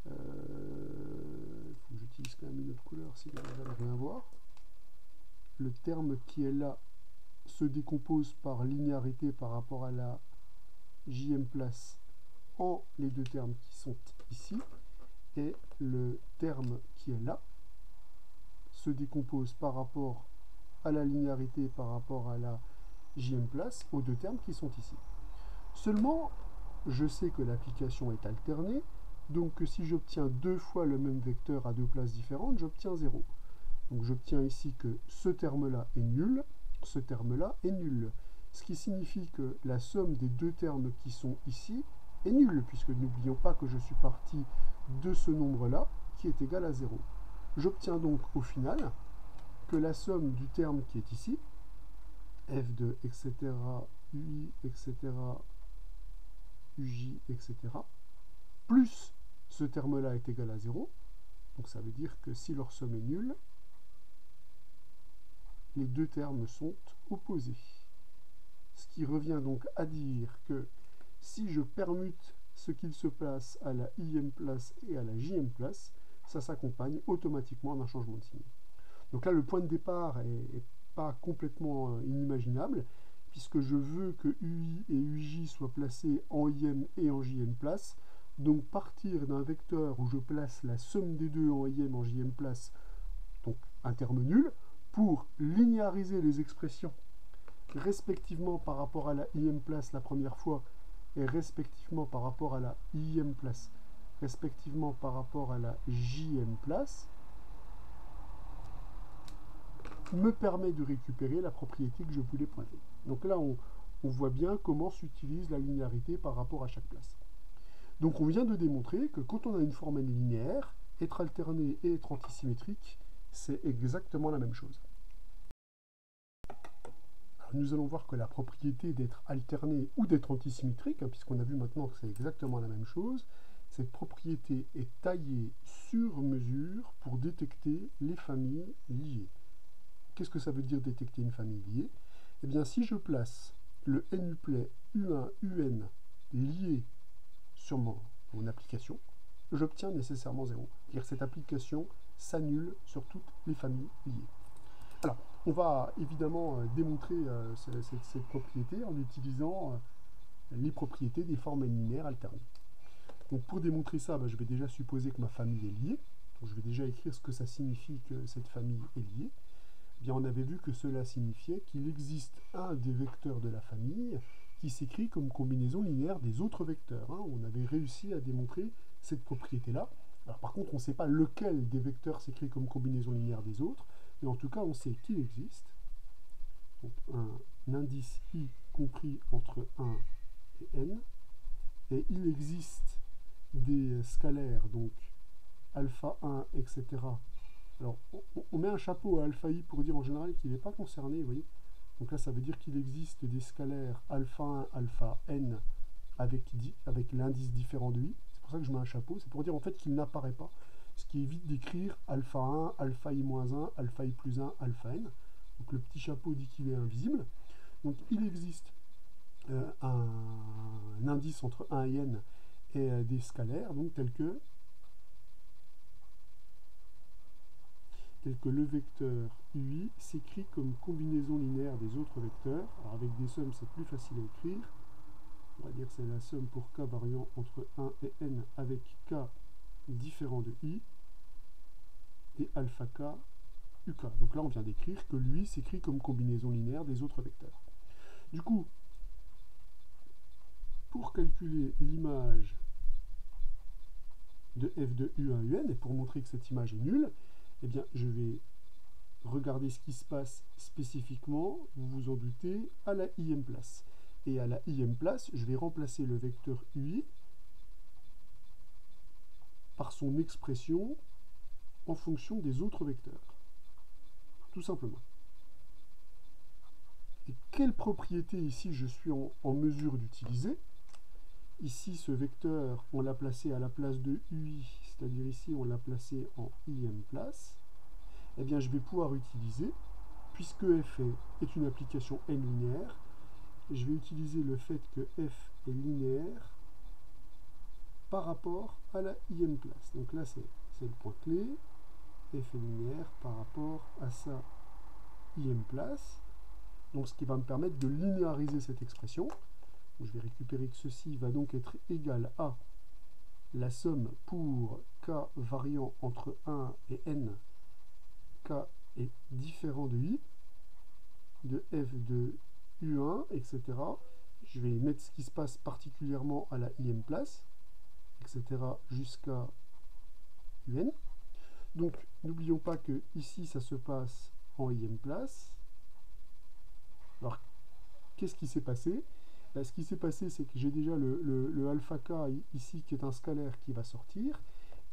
il faut que j'utilise quand même une autre couleur, sinon vous n'allez rien voir. Le terme qui est là se décompose par linéarité par rapport à la jème place en les deux termes qui sont ici, et le terme qui est là se décompose par rapport à la linéarité par rapport à la jème place aux deux termes qui sont ici. Seulement, je sais que l'application est alternée, donc si j'obtiens deux fois le même vecteur à deux places différentes, j'obtiens 0. Donc j'obtiens ici que ce terme-là est nul, ce terme-là est nul. Ce qui signifie que la somme des deux termes qui sont ici est nulle, puisque n'oublions pas que je suis parti de ce nombre-là, qui est égal à 0. J'obtiens donc au final que la somme du terme qui est ici, f de, etc., ui, etc., uj, etc., plus ce terme-là est égal à 0. Donc ça veut dire que si leur somme est nulle, les deux termes sont opposés. Ce qui revient donc à dire que si je permute ce qu'il se passe à la ième place et à la jème place, ça s'accompagne automatiquement d'un changement de signe. Donc là, le point de départ n'est pas complètement inimaginable, puisque je veux que ui et uj soient placés en ième et en jème place. Donc partir d'un vecteur où je place la somme des deux en ième, en jème place, donc un terme nul, pour linéariser les expressions respectivement par rapport à la ième place la première fois et respectivement par rapport à la ième place, respectivement par rapport à la jème place, me permet de récupérer la propriété que je voulais pointer. Donc là, on voit bien comment s'utilise la linéarité par rapport à chaque place. Donc on vient de démontrer que quand on a une forme linéaire, être alterné et être antisymétrique, c'est exactement la même chose. Alors, nous allons voir que la propriété d'être alterné ou d'être antisymétrique, puisqu'on a vu maintenant que c'est exactement la même chose, cette propriété est taillée sur mesure pour détecter les familles liées. Qu'est-ce que ça veut dire détecter une famille liée? Eh bien, si je place le nuplet U1, UN lié sur mon application, j'obtiens nécessairement 0. C'est-à-dire que cette application s'annule sur toutes les familles liées. Alors, on va évidemment démontrer cette propriété en utilisant les propriétés des formes linéaires alternées. Donc pour démontrer ça, je vais déjà supposer que ma famille est liée. Donc, je vais déjà écrire ce que ça signifie que cette famille est liée. Bien, on avait vu que cela signifiait qu'il existe un des vecteurs de la famille qui s'écrit comme combinaison linéaire des autres vecteurs. On avait réussi à démontrer cette propriété-là. Alors par contre, on ne sait pas lequel des vecteurs s'écrit comme combinaison linéaire des autres, mais en tout cas, on sait qu'il existe donc, un indice i compris entre 1 et n, et il existe des scalaires, donc alpha 1, etc. Alors, on met un chapeau à alpha i pour dire en général qu'il n'est pas concerné, vous voyez. Donc là, ça veut dire qu'il existe des scalaires alpha 1, alpha n avec l'indice différent de i. C'est pour ça que je mets un chapeau. C'est pour dire en fait qu'il n'apparaît pas. Ce qui évite d'écrire alpha 1, alpha i-1, alpha i plus 1, alpha n. Donc le petit chapeau dit qu'il est invisible. Donc il existe un indice entre 1 et n et des scalaires, donc tels que le vecteur ui s'écrit comme combinaison linéaire des autres vecteurs. Alors avec des sommes, c'est plus facile à écrire. On va dire que c'est la somme pour k variant entre 1 et n avec k différent de i et alpha k uk. Donc là, on vient d'écrire que l'ui s'écrit comme combinaison linéaire des autres vecteurs. Du coup, pour calculer l'image de f de u1 un et pour montrer que cette image est nulle, eh bien, je vais regarder ce qui se passe spécifiquement, vous vous en doutez, à la ième place. Et à la ième place, je vais remplacer le vecteur ui par son expression en fonction des autres vecteurs. Tout simplement. Et quelle propriété ici je suis en mesure d'utiliser? Ici, ce vecteur, on l'a placé à la place de ui, c'est-à-dire ici, on l'a placé en ième place. Eh bien, je vais pouvoir utiliser, puisque f est une application n linéaire, je vais utiliser le fait que f est linéaire par rapport à la ième place. Donc là, c'est le point clé. F est linéaire par rapport à sa ième place. Donc, ce qui va me permettre de linéariser cette expression. Je vais récupérer que ceci va donc être égal à la somme pour k variant entre 1 et n, k est différent de i, de f de u1, etc. Je vais mettre ce qui se passe particulièrement à la ième place, etc. jusqu'à un. Donc, n'oublions pas que ici, ça se passe en ième place. Alors, qu'est-ce qui s'est passé? Ce qui s'est passé, c'est que j'ai déjà le alpha k ici, qui est un scalaire qui va sortir,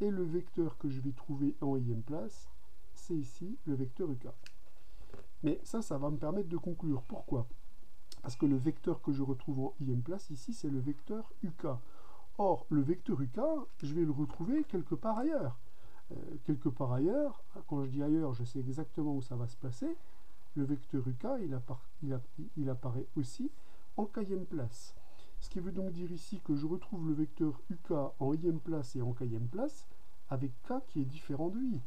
et le vecteur que je vais trouver en ième place, c'est ici le vecteur uk. Mais ça va me permettre de conclure. Pourquoi? Parce que le vecteur que je retrouve en ième place ici, c'est le vecteur uk. Or, le vecteur uk, je vais le retrouver quelque part ailleurs. Quelque part ailleurs, quand je dis ailleurs, je sais exactement où ça va se placer. Le vecteur uk, il apparaît aussi en kème place. Ce qui veut donc dire ici que je retrouve le vecteur uk en ième place et en kème place avec k qui est différent de i.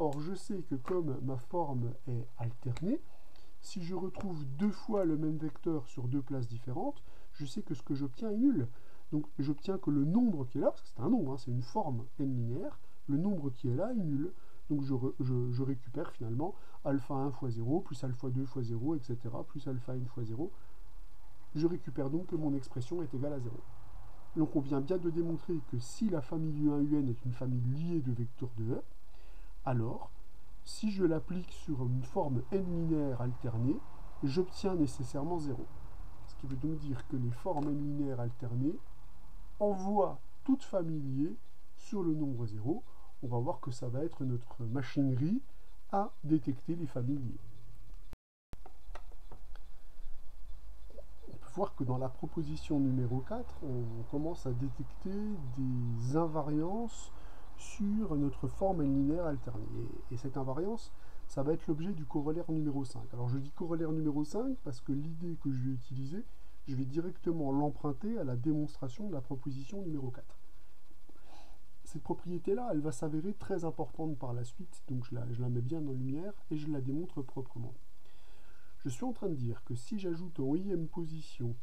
Or, je sais que comme ma forme est alternée, si je retrouve deux fois le même vecteur sur deux places différentes, je sais que ce que j'obtiens est nul. Donc, j'obtiens que le nombre qui est là, parce que c'est un nombre, hein, c'est une forme n linéaire, le nombre qui est là est nul. Donc, je récupère finalement alpha 1 fois 0, plus alpha 2 fois 0, etc., plus alpha n fois 0. Je récupère donc que mon expression est égale à 0. Donc, on vient bien de démontrer que si la famille U1UN est une famille liée de vecteurs de E, alors, si je l'applique sur une forme n linéaire alternée, j'obtiens nécessairement 0. Ce qui veut donc dire que les formes n linéaires alternées envoient toute famille liée sur le nombre 0. On va voir que ça va être notre machinerie à détecter les familles liées. On peut voir que dans la proposition numéro 4, on commence à détecter des invariances sur notre forme n linéaire alternée. Et cette invariance, ça va être l'objet du corollaire numéro 5. Alors je dis corollaire numéro 5 parce que l'idée que je vais utiliser, je vais directement l'emprunter à la démonstration de la proposition numéro 4. Cette propriété-là, elle va s'avérer très importante par la suite, donc je la mets bien en lumière et je la démontre proprement. Je suis en train de dire que si j'ajoute en ième position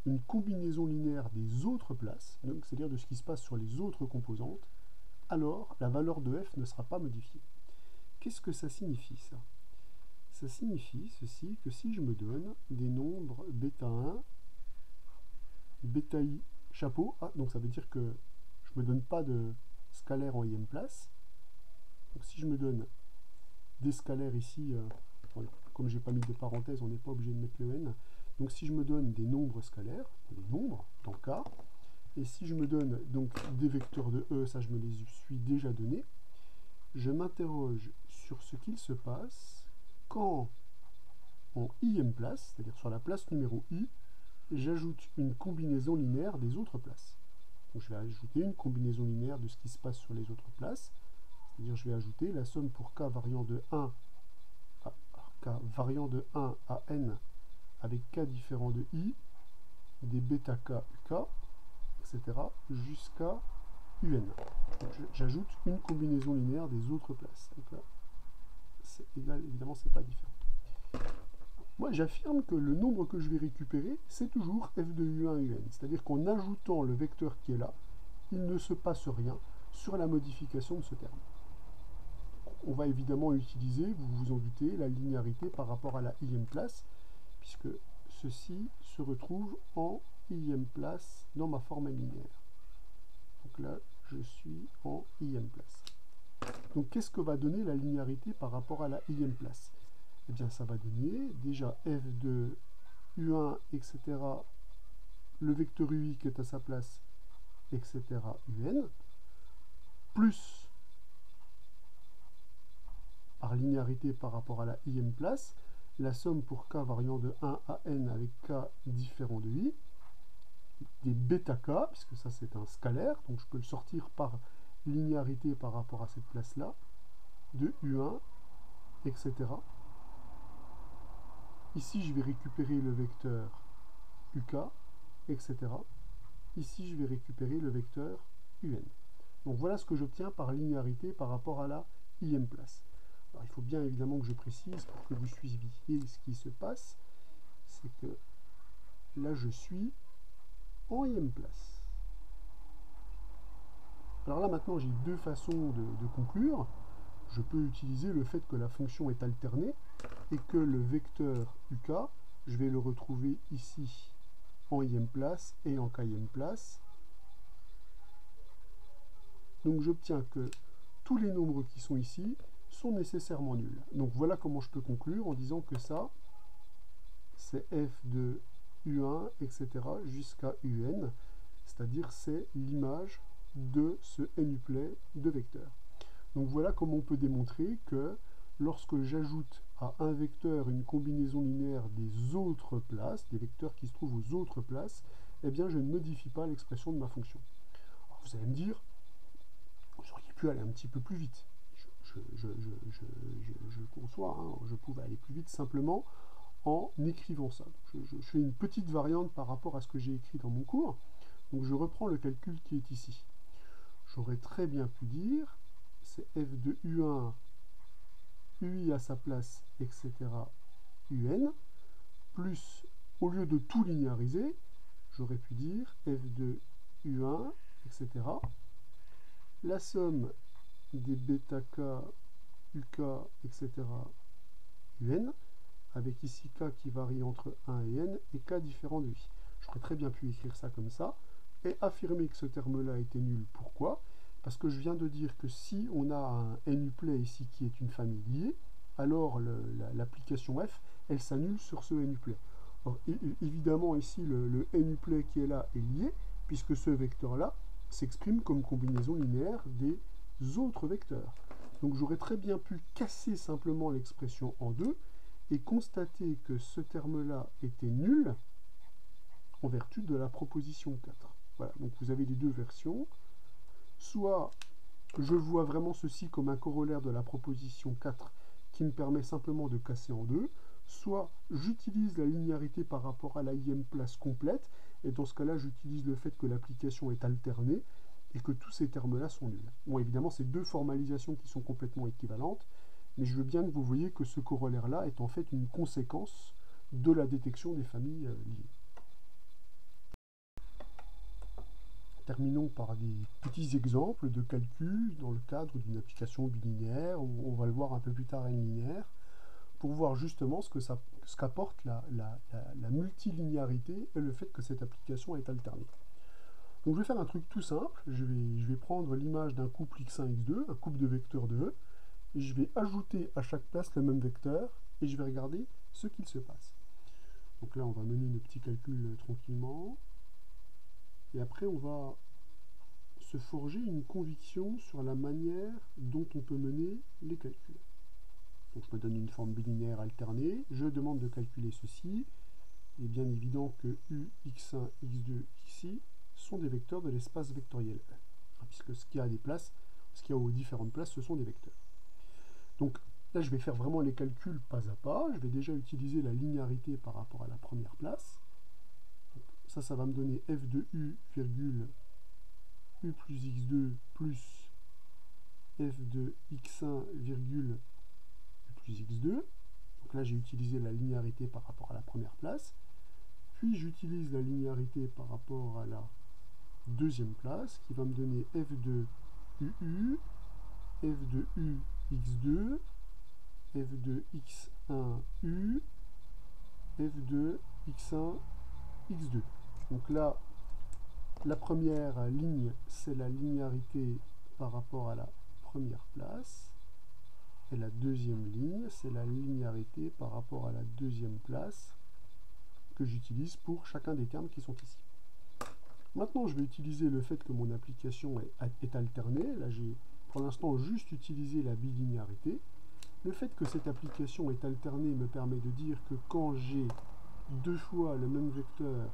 une combinaison linéaire des autres places, c'est-à-dire de ce qui se passe sur les autres composantes, alors la valeur de f ne sera pas modifiée. Qu'est-ce que ça signifie, ça? Ça signifie ceci, que si je me donne des nombres bêta 1, bêta i, chapeau, donc ça veut dire que je ne me donne pas de scalaire en ième place. Donc si je me donne des scalaires ici, voilà, comme je n'ai pas mis de parenthèse, on n'est pas obligé de mettre le n. Donc si je me donne des nombres scalaires, des nombres dans K, Et si je me donne donc des vecteurs de E, ça je me les suis déjà donnés, je m'interroge sur ce qu'il se passe quand en ième place, c'est-à-dire sur la place numéro I, j'ajoute une combinaison linéaire des autres places. Donc je vais ajouter une combinaison linéaire de ce qui se passe sur les autres places, c'est-à-dire je vais ajouter la somme pour k variant de 1 à n avec k différent de i, des bêta k, uk, etc. jusqu'à un. J'ajoute une combinaison linéaire des autres places. Donc là, c'est égal, évidemment, c'est pas différent. Moi, j'affirme que le nombre que je vais récupérer, c'est toujours f de u1 un. C'est-à-dire qu'en ajoutant le vecteur qui est là, il ne se passe rien sur la modification de ce terme. On va évidemment utiliser, vous vous en doutez, la linéarité par rapport à la ième place, puisque ceci se retrouve en ième place dans ma forme linéaire. Donc là, je suis en ième place. Donc qu'est-ce que va donner la linéarité par rapport à la ième place? Eh bien, ça va donner déjà f de u1, etc., le vecteur ui qui est à sa place, etc., un, plus, par linéarité par rapport à la ième place, la somme pour k variant de 1 à n avec k différent de i, des bêta k, puisque ça c'est un scalaire, donc je peux le sortir par linéarité par rapport à cette place-là, de u1, etc. Ici, je vais récupérer le vecteur uk, etc. Ici, je vais récupérer le vecteur un. Donc voilà ce que j'obtiens par linéarité par rapport à la ième place. Alors, il faut bien évidemment que je précise pour que vous suiviez ce qui se passe, c'est que là, je suis en ième place. Alors là, maintenant, j'ai deux façons de conclure. Je peux utiliser le fait que la fonction est alternée et que le vecteur uk, je vais le retrouver ici en ième place et en k'ième place. Donc j'obtiens que tous les nombres qui sont ici sont nécessairement nuls. Donc voilà comment je peux conclure en disant que ça, c'est f de u1, etc. jusqu'à un, c'est-à-dire c'est l'image de ce nuplet de vecteurs. Donc voilà comment on peut démontrer que lorsque j'ajoute à un vecteur une combinaison linéaire des autres places, des vecteurs qui se trouvent aux autres places, eh bien je ne modifie pas l'expression de ma fonction. Alors vous allez me dire, vous auriez pu aller un petit peu plus vite. Je conçois, hein, je pouvais aller plus vite simplement en écrivant ça. Je fais une petite variante par rapport à ce que j'ai écrit dans mon cours. Donc je reprends le calcul qui est ici. J'aurais très bien pu dire, c'est f de u1, ui à sa place, etc., un, plus, au lieu de tout linéariser, j'aurais pu dire f de u1, etc., la somme des bêta k, uk, etc., un, avec ici k qui varie entre 1 et n, et k différent de i. J'aurais très bien pu écrire ça comme ça, et affirmer que ce terme-là était nul. Pourquoi? Parce que je viens de dire que si on a un nuplet ici qui est une famille liée, alors l'application f, elle s'annule sur ce nuplet. Or, évidemment, ici, le nuplet qui est là est lié, puisque ce vecteur-là s'exprime comme combinaison linéaire des autres vecteurs. Donc j'aurais très bien pu casser simplement l'expression en deux, et constater que ce terme-là était nul en vertu de la proposition 4. Voilà, donc vous avez les deux versions. Soit je vois vraiment ceci comme un corollaire de la proposition 4 qui me permet simplement de casser en deux, soit j'utilise la linéarité par rapport à la ième place complète, et dans ce cas-là, j'utilise le fait que l'application est alternée et que tous ces termes-là sont nuls. Bon, évidemment, c'est deux formalisations qui sont complètement équivalentes, mais je veux bien que vous voyez que ce corollaire-là est en fait une conséquence de la détection des familles liées. Terminons par des petits exemples de calcul dans le cadre d'une application bilinéaire, où on va le voir un peu plus tard n-linéaire, pour voir justement ce qu'apporte la multilinéarité et le fait que cette application est alternée. Donc je vais faire un truc tout simple, je vais prendre l'image d'un couple x1, x2, un couple de vecteurs de E, et je vais ajouter à chaque place le même vecteur, et je vais regarder ce qu'il se passe. Donc là, on va mener nos petits calculs tranquillement. Et après, on va se forger une conviction sur la manière dont on peut mener les calculs. Donc je me donne une forme bilinéaire alternée, je demande de calculer ceci. Il est bien évident que u, x1, x2, xi sont des vecteurs de l'espace vectoriel E, puisque ce qui a des places, ce qu'il y a aux différentes places, ce sont des vecteurs. Donc là, je vais faire vraiment les calculs pas à pas. Je vais déjà utiliser la linéarité par rapport à la première place. Donc, ça va me donner f de u, virgule, u plus x2 plus f de x1, virgule, u plus x2. Donc là, j'ai utilisé la linéarité par rapport à la première place. Puis j'utilise la linéarité par rapport à la deuxième place, qui va me donner f de uu, f de u, x2, f de x1, u, f de x1, x2. Donc là, la première ligne, c'est la linéarité par rapport à la première place. Et la deuxième ligne, c'est la linéarité par rapport à la deuxième place que j'utilise pour chacun des termes qui sont ici. Maintenant, je vais utiliser le fait que mon application est alternée. Là, j'ai pour l'instant juste utilisé la bilinéarité. Le fait que cette application est alternée me permet de dire que quand j'ai deux fois le même vecteur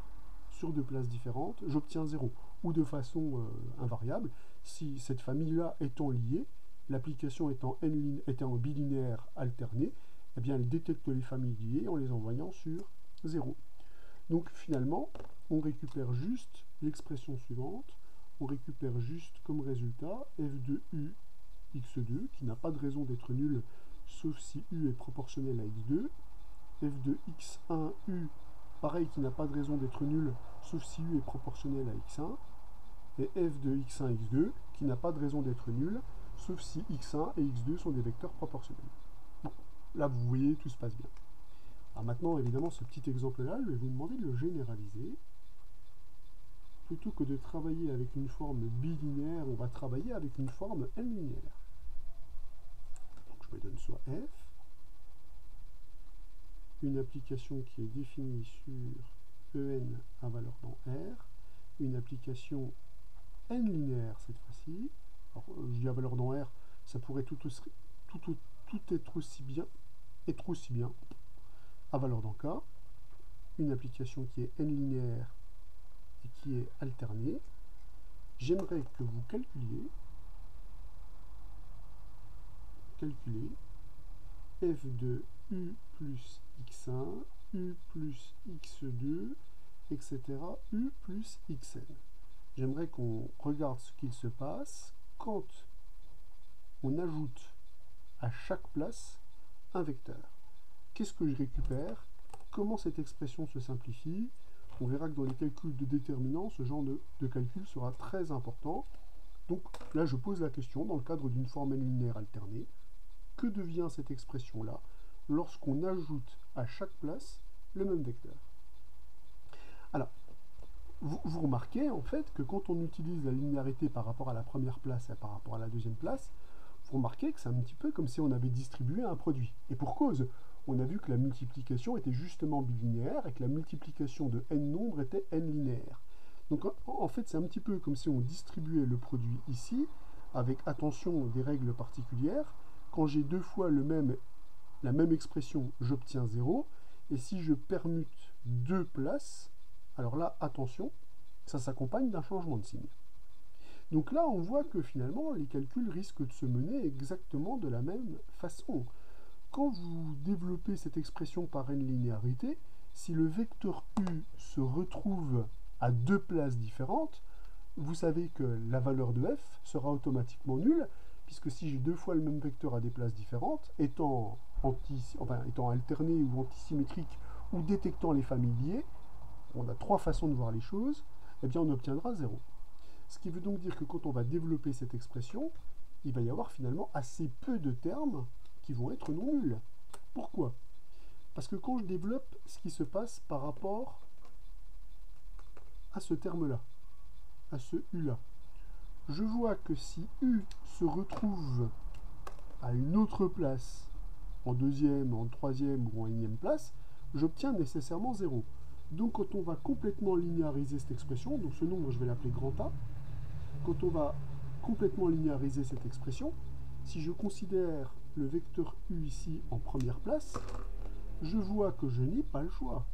sur deux places différentes, j'obtiens 0, ou de façon invariable, si cette famille-là étant liée, l'application étant bilinéaire alternée, eh bien elle détecte les familles liées en les envoyant sur 0. Donc finalement, on récupère juste l'expression suivante, on récupère juste comme résultat f de u x2, qui n'a pas de raison d'être nul, sauf si u est proportionnel à x2, f de x1 u, pareil, qui n'a pas de raison d'être nul, sauf si u est proportionnel à x1, et f de x1 x2, qui n'a pas de raison d'être nul, sauf si x1 et x2 sont des vecteurs proportionnels. Bon, là vous voyez, tout se passe bien. Alors maintenant, évidemment, ce petit exemple-là, je vais vous demander de le généraliser. Plutôt que de travailler avec une forme bilinéaire, on va travailler avec une forme n-linéaire. Donc je me donne soit f, une application qui est définie sur en à valeur dans R, une application n-linéaire cette fois-ci. Alors je dis à valeur dans R, ça pourrait tout être aussi bien à valeur dans K, une application qui est n-linéaire et qui est alternée. J'aimerais que vous calculiez f de u plus x1, u plus x2, etc., u plus xn. J'aimerais qu'on regarde ce qu'il se passe quand on ajoute à chaque place un vecteur. Qu'est-ce que je récupère? Comment cette expression se simplifie? On verra que dans les calculs de déterminants, ce genre de calcul sera très important. Donc là, je pose la question dans le cadre d'une forme linéaire alternée. Que devient cette expression-là lorsqu'on ajoute à chaque place le même vecteur? Alors, vous remarquez en fait que quand on utilise la linéarité par rapport à la première place et par rapport à la deuxième place, vous remarquez que c'est un petit peu comme si on avait distribué un produit. Et pour cause, on a vu que la multiplication était justement bilinéaire et que la multiplication de n nombres était n linéaire. Donc en fait, c'est un petit peu comme si on distribuait le produit ici, avec attention des règles particulières. Quand j'ai deux fois la même expression, j'obtiens 0. Et si je permute deux places, alors là, attention, ça s'accompagne d'un changement de signe. Donc là, on voit que finalement, les calculs risquent de se mener exactement de la même façon. Quand vous développez cette expression par n-linéarité, si le vecteur u se retrouve à deux places différentes, vous savez que la valeur de f sera automatiquement nulle, puisque si j'ai deux fois le même vecteur à des places différentes, étant alterné ou antisymétrique, ou détectant les familles liées, on a trois façons de voir les choses, eh bien on obtiendra 0. Ce qui veut donc dire que quand on va développer cette expression, il va y avoir finalement assez peu de termes qui vont être non nuls. Pourquoi? Parce que quand je développe ce qui se passe par rapport à ce terme-là, à ce u-là, je vois que si u se retrouve à une autre place, en deuxième, en troisième ou en énième place, j'obtiens nécessairement 0. Donc quand on va complètement linéariser cette expression, donc ce nombre je vais l'appeler grand A, quand on va complètement linéariser cette expression, si je considère le vecteur U ici en première place, je vois que je n'ai pas le choix.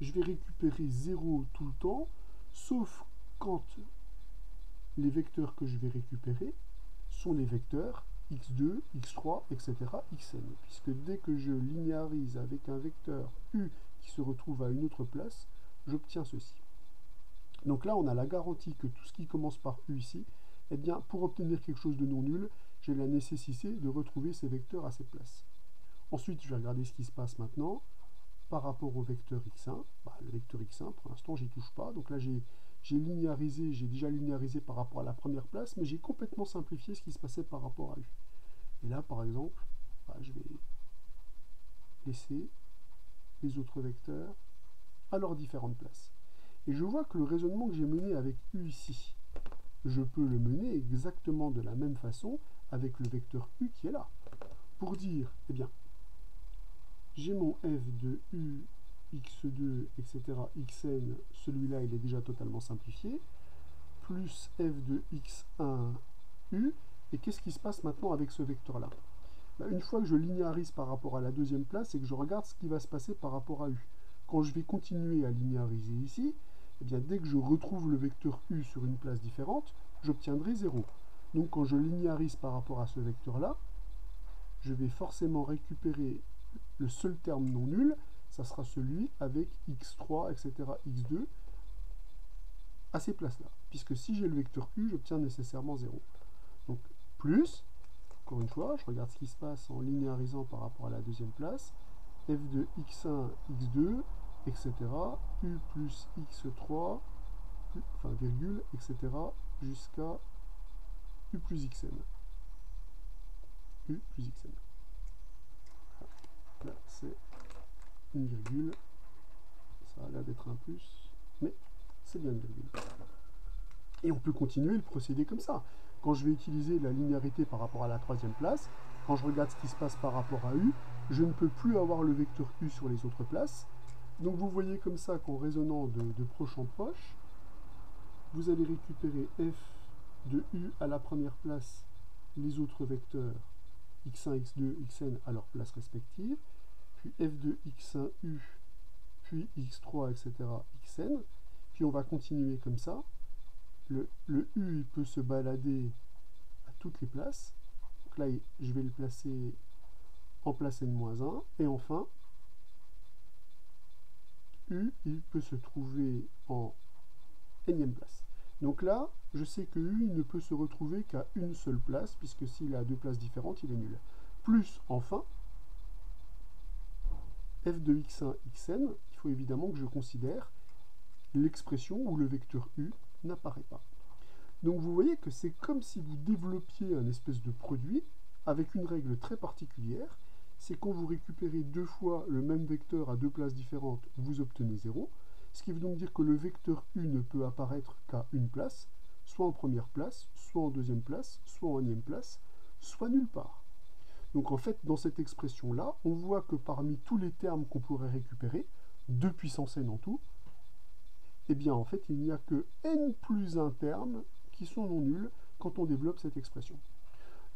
Je vais récupérer 0 tout le temps, sauf quand les vecteurs que je vais récupérer sont les vecteurs x2, x3, etc., xn. Puisque dès que je linéarise avec un vecteur U qui se retrouve à une autre place, j'obtiens ceci. Donc là, on a la garantie que tout ce qui commence par U ici, eh bien, pour obtenir quelque chose de non nul, j'ai la nécessité de retrouver ces vecteurs à ces places. Ensuite, je vais regarder ce qui se passe maintenant par rapport au vecteur x1. Le vecteur x1, pour l'instant, j'y touche pas. Donc là, j'ai déjà linéarisé par rapport à la première place, mais j'ai complètement simplifié ce qui se passait par rapport à U. Et là, par exemple, je vais laisser les autres vecteurs à leurs différentes places. Et je vois que le raisonnement que j'ai mené avec U ici, je peux le mener exactement de la même façon avec le vecteur U qui est là. Pour dire, eh bien, j'ai mon f de U, x2, etc., xn, celui-là il est déjà totalement simplifié, plus f de x1, U, et qu'est-ce qui se passe maintenant avec ce vecteur-là? Une fois que je linéarise par rapport à la deuxième place, et que je regarde ce qui va se passer par rapport à U. Quand je vais continuer à linéariser ici, eh bien, dès que je retrouve le vecteur U sur une place différente, j'obtiendrai 0. Donc quand je linéarise par rapport à ce vecteur-là, je vais forcément récupérer le seul terme non nul, ça sera celui avec x3, etc., x2, à ces places-là. Puisque si j'ai le vecteur U, j'obtiens nécessairement 0. Donc plus, encore une fois, je regarde ce qui se passe en linéarisant par rapport à la deuxième place, f de x1, x2, etc., u plus x3, enfin virgule, etc., jusqu'à u plus xn. U plus xn. Là, c'est une virgule. Ça a l'air d'être un plus, mais c'est bien une virgule. Et on peut continuer le procédé comme ça. Quand je vais utiliser la linéarité par rapport à la troisième place, quand je regarde ce qui se passe par rapport à U, je ne peux plus avoir le vecteur U sur les autres places. Donc vous voyez comme ça qu'en raisonnant de proche en proche, vous allez récupérer f de U à la première place, les autres vecteurs x1, x2, xn à leur place respective, puis f de x1, U, puis x3, etc., xn. Puis on va continuer comme ça. Le U il peut se balader à toutes les places. Donc là, je vais le placer en place n-1. Et enfin, U il peut se trouver en nème place. Donc là, je sais que U il ne peut se retrouver qu'à une seule place, puisque s'il a deux places différentes, il est nul. Plus, enfin, f de x1, xn, il faut évidemment que je considère l'expression où le vecteur U n'apparaît pas. Donc vous voyez que c'est comme si vous développiez un espèce de produit avec une règle très particulière, c'est quand vous récupérez deux fois le même vecteur à deux places différentes, vous obtenez 0, ce qui veut donc dire que le vecteur U ne peut apparaître qu'à une place, soit en première place, soit en deuxième place, soit en énième place, soit nulle part. Donc en fait, dans cette expression-là, on voit que parmi tous les termes qu'on pourrait récupérer, 2 puissance n en tout, eh bien en fait, il n'y a que n plus un terme qui sont non nuls quand on développe cette expression.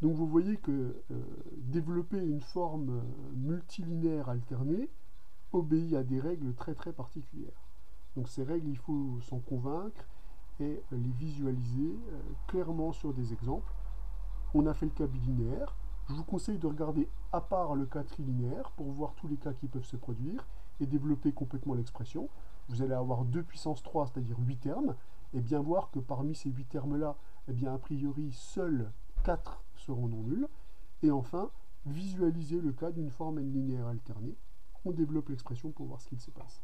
Donc vous voyez que développer une forme multilinéaire alternée obéit à des règles très très particulières. Donc ces règles, il faut s'en convaincre et les visualiser clairement sur des exemples. On a fait le cas bilinéaire. Je vous conseille de regarder à part le cas trilinéaire pour voir tous les cas qui peuvent se produire et développer complètement l'expression. Vous allez avoir 2 puissance 3, c'est-à-dire 8 termes, et bien voir que parmi ces 8 termes-là, eh bien, a priori, seuls 4 seront non nuls. Et enfin, visualiser le cas d'une forme n linéaire alternée. On développe l'expression pour voir ce qu'il se passe.